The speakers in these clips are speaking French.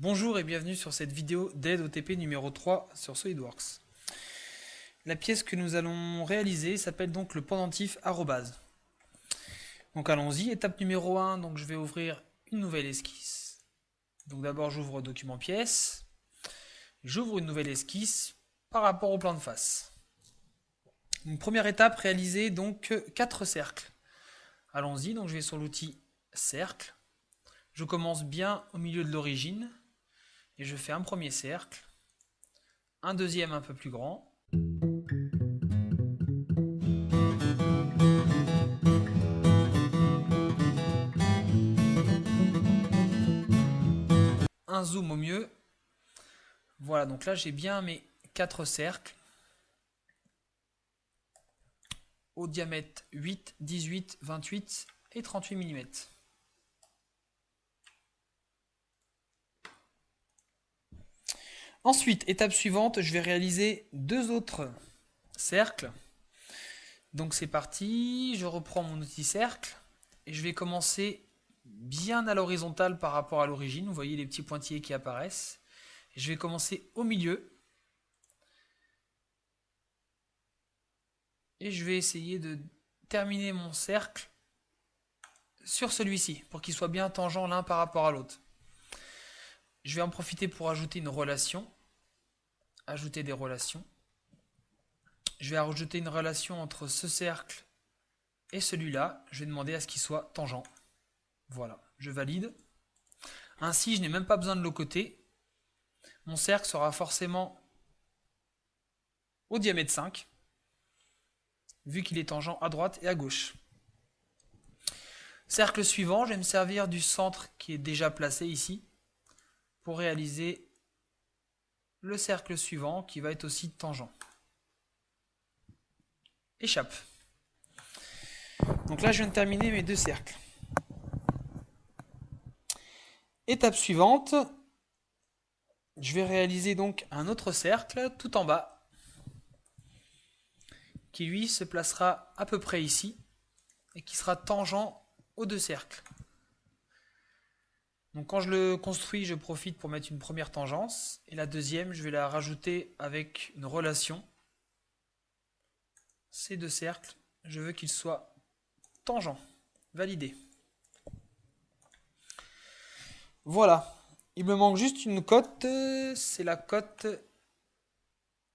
Bonjour et bienvenue sur cette vidéo d'aide au TP numéro 3 sur SolidWorks. La pièce que nous allons réaliser s'appelle donc le pendentif arrobase. Donc allons-y, étape numéro 1, donc je vais ouvrir une nouvelle esquisse. Donc d'abord j'ouvre document pièce, j'ouvre une nouvelle esquisse par rapport au plan de face. Donc première étape, réaliser donc 4 cercles. Allons-y, donc je vais sur l'outil cercle, je commence bien au milieu de l'origine, et je fais un premier cercle, un deuxième un peu plus grand, un zoom au mieux. Voilà, donc là j'ai bien mes 4 cercles au diamètre 8, 18, 28 et 38 mm. Ensuite, étape suivante, je vais réaliser 2 autres cercles. Donc c'est parti, je reprends mon outil cercle et je vais commencer bien à l'horizontale par rapport à l'origine. Vous voyez les petits pointillés qui apparaissent. Et je vais commencer au milieu. Et je vais essayer de terminer mon cercle sur celui-ci pour qu'il soit bien tangent l'un par rapport à l'autre. Je vais en profiter pour ajouter une relation. Ajouter des relations. Je vais ajouter une relation entre ce cercle et celui-là. Je vais demander à ce qu'il soit tangent. Voilà, je valide. Ainsi, je n'ai même pas besoin de le côté. Mon cercle sera forcément au diamètre 5, vu qu'il est tangent à droite et à gauche. Cercle suivant, je vais me servir du centre qui est déjà placé ici, pour réaliser le cercle suivant qui va être aussi tangent. Échappe. Donc là, je viens de terminer mes 2 cercles. Étape suivante, je vais réaliser donc un autre cercle tout en bas, qui lui se placera à peu près ici, et qui sera tangent aux 2 cercles. Donc quand je le construis, je profite pour mettre une première tangence, et la deuxième, je vais la rajouter avec une relation. Ces 2 cercles, je veux qu'ils soient tangents. Validé. Voilà. Il me manque juste une cote, c'est la cote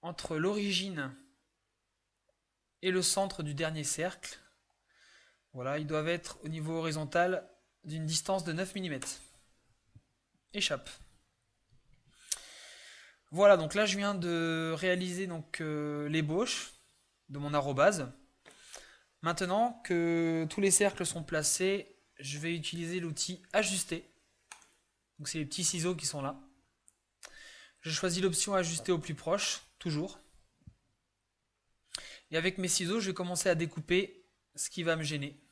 entre l'origine et le centre du dernier cercle. Voilà, ils doivent être au niveau horizontal d'une distance de 9 mm. Échappe. Voilà, donc là je viens de réaliser donc l'ébauche de mon arrobase. Maintenant que tous les cercles sont placés, je vais utiliser l'outil ajuster. Donc c'est les petits ciseaux qui sont là. Je choisis l'option ajuster au plus proche, toujours. Et avec mes ciseaux, je vais commencer à découper ce qui va me gêner.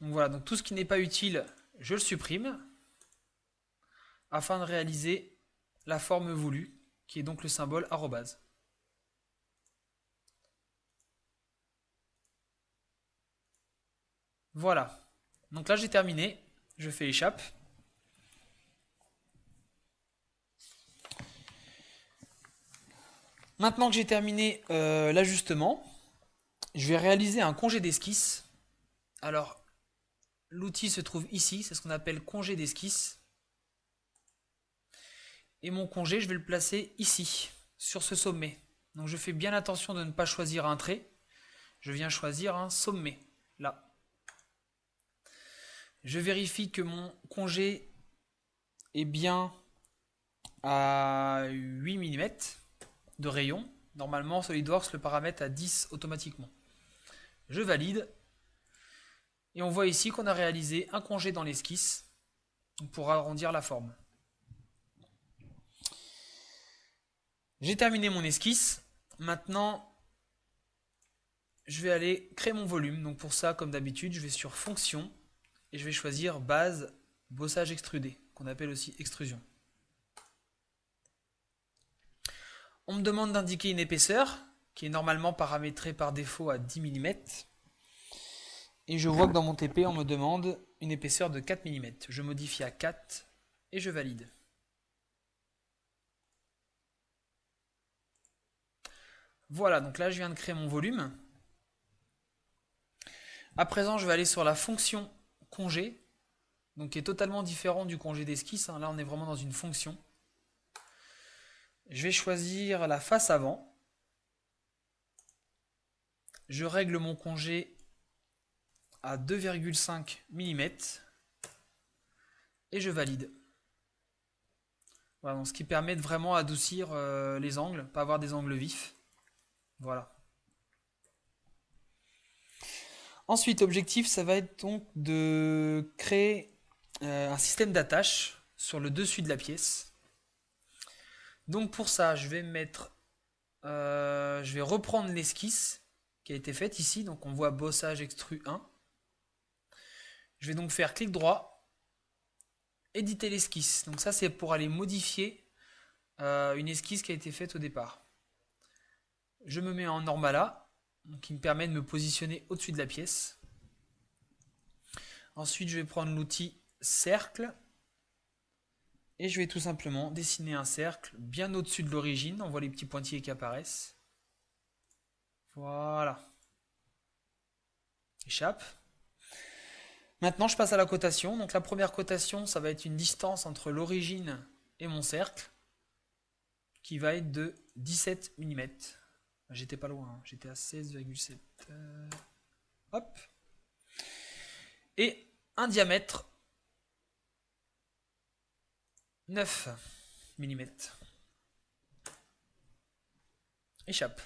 Donc voilà, donc tout ce qui n'est pas utile, je le supprime afin de réaliser la forme voulue, qui est donc le symbole arrobase. Voilà. Donc là j'ai terminé, je fais échappe. Maintenant que j'ai terminé l'ajustement, je vais réaliser un congé d'esquisse. Alors, l'outil se trouve ici, c'est ce qu'on appelle congé d'esquisse. Et mon congé, je vais le placer ici, sur ce sommet. Donc je fais bien attention de ne pas choisir un trait. Je viens choisir un sommet, là. Je vérifie que mon congé est bien à 8 mm de rayon. Normalement, SolidWorks le paramètre à 10 automatiquement. Je valide. Et on voit ici qu'on a réalisé un congé dans l'esquisse pour arrondir la forme. J'ai terminé mon esquisse. Maintenant, je vais aller créer mon volume. Donc pour ça, comme d'habitude, je vais sur Fonction et je vais choisir Base, Bossage extrudé, qu'on appelle aussi extrusion. On me demande d'indiquer une épaisseur, qui est normalement paramétrée par défaut à 10 mm. Et je vois que dans mon TP, on me demande une épaisseur de 4 mm. Je modifie à 4 et je valide. Voilà, donc là je viens de créer mon volume. À présent, je vais aller sur la fonction congé, donc qui est totalement différent du congé d'esquisse, hein. Là, on est vraiment dans une fonction. Je vais choisir la face avant. Je règle mon congé à 2,5 mm et je valide. Voilà, donc ce qui permet de vraiment adoucir les angles, pas avoir des angles vifs. Voilà. Ensuite, l'objectif, ça va être donc de créer un système d'attache sur le dessus de la pièce. Donc pour ça, je vais reprendre l'esquisse qui a été faite ici. Donc on voit bossage extrude 1. Je vais donc faire clic droit, éditer l'esquisse. Donc ça, c'est pour aller modifier une esquisse qui a été faite au départ. Je me mets en Normala, qui me permet de me positionner au-dessus de la pièce. Ensuite, je vais prendre l'outil cercle et je vais tout simplement dessiner un cercle bien au-dessus de l'origine. On voit les petits pointillés qui apparaissent. Voilà. Échappe. Maintenant, je passe à la cotation. Donc la première cotation, ça va être une distance entre l'origine et mon cercle qui va être de 17 mm. J'étais pas loin, hein. J'étais à 16,7. Hop. Et un diamètre 9 mm. Échappe.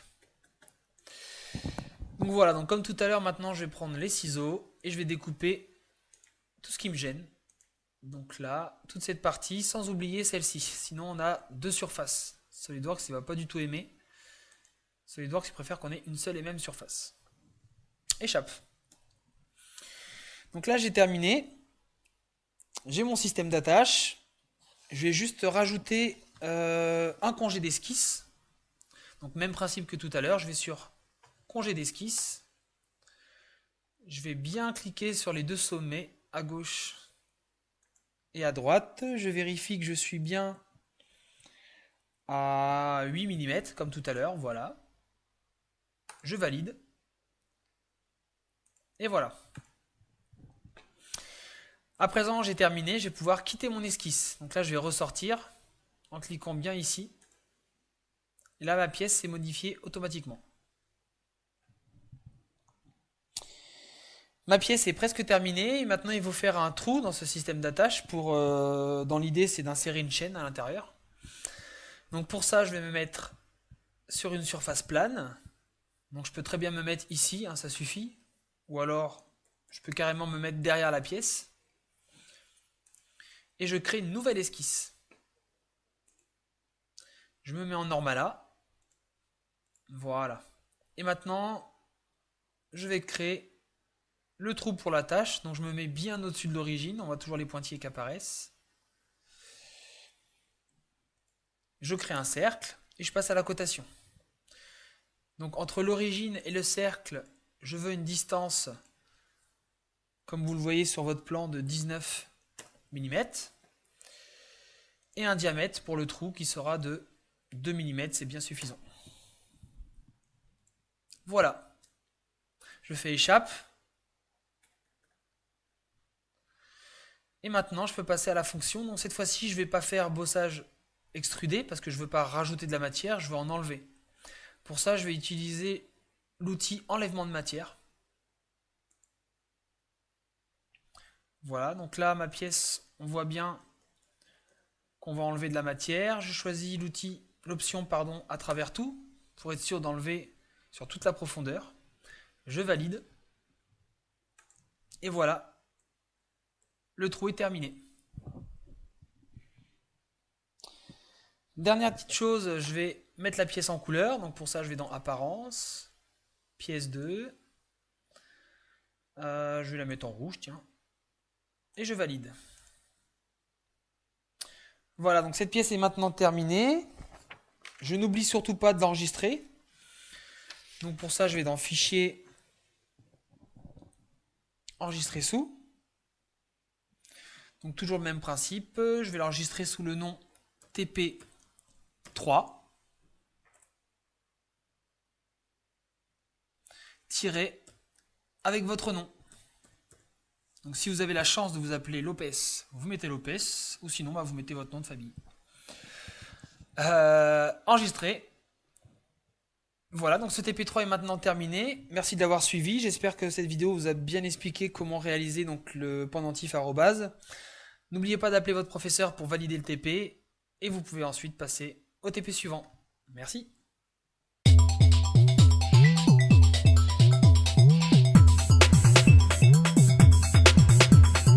Donc voilà, donc comme tout à l'heure, maintenant je vais prendre les ciseaux et je vais découper tout ce qui me gêne. Donc là, toute cette partie, sans oublier celle-ci. Sinon, on a deux surfaces. SolidWorks, il ne va pas du tout aimer. SolidWorks, il préfère qu'on ait une seule et même surface. Échappe. Donc là, j'ai terminé. J'ai mon système d'attache. Je vais juste rajouter un congé d'esquisse. Donc même principe que tout à l'heure, je vais sur congé d'esquisse. Je vais bien cliquer sur les deux sommets à gauche et à droite. Je vérifie que je suis bien à 8 mm comme tout à l'heure. Voilà. Je valide. Et voilà. À présent, j'ai terminé. Je vais pouvoir quitter mon esquisse. Donc là, je vais ressortir en cliquant bien ici. Et là, ma pièce s'est modifiée automatiquement. Ma pièce est presque terminée. Et maintenant, il faut faire un trou dans ce système d'attache. Dans l'idée, c'est d'insérer une chaîne à l'intérieur. Donc pour ça, je vais me mettre sur une surface plane. Donc je peux très bien me mettre ici, hein, ça suffit. Ou alors, je peux carrément me mettre derrière la pièce. Et je crée une nouvelle esquisse. Je me mets en Normala. Voilà. Et maintenant, je vais créer le trou pour la tâche. Donc je me mets bien au-dessus de l'origine. On voit toujours les pointillés qui apparaissent. Je crée un cercle et je passe à la cotation. Donc entre l'origine et le cercle, je veux une distance, comme vous le voyez sur votre plan, de 19 mm. Et un diamètre pour le trou qui sera de 2 mm, c'est bien suffisant. Voilà. Je fais échappe. Et maintenant, je peux passer à la fonction. Donc cette fois-ci, je ne vais pas faire bossage extrudé parce que je ne veux pas rajouter de la matière, je veux en enlever. Pour ça, je vais utiliser l'outil enlèvement de matière. Voilà, donc là, ma pièce, on voit bien qu'on va enlever de la matière. Je choisis l'option à travers tout pour être sûr d'enlever sur toute la profondeur. Je valide. Et voilà, le trou est terminé. Dernière petite chose, je vais mettre la pièce en couleur. Donc pour ça, je vais dans Apparence, pièce 2. Je vais la mettre en rouge, tiens. Et je valide. Voilà, donc cette pièce est maintenant terminée. Je n'oublie surtout pas de l'enregistrer. Donc pour ça, je vais dans Fichier, Enregistrer sous. Donc toujours le même principe. Je vais l'enregistrer sous le nom TP3. tiré avec votre nom. Donc si vous avez la chance de vous appeler Lopez, vous mettez Lopez, ou sinon bah, vous mettez votre nom de famille. Enregistré. Voilà, donc ce TP3 est maintenant terminé. Merci d'avoir suivi. J'espère que cette vidéo vous a bien expliqué comment réaliser donc, le pendentif arrobase. N'oubliez pas d'appeler votre professeur pour valider le TP et vous pouvez ensuite passer au TP suivant. Merci.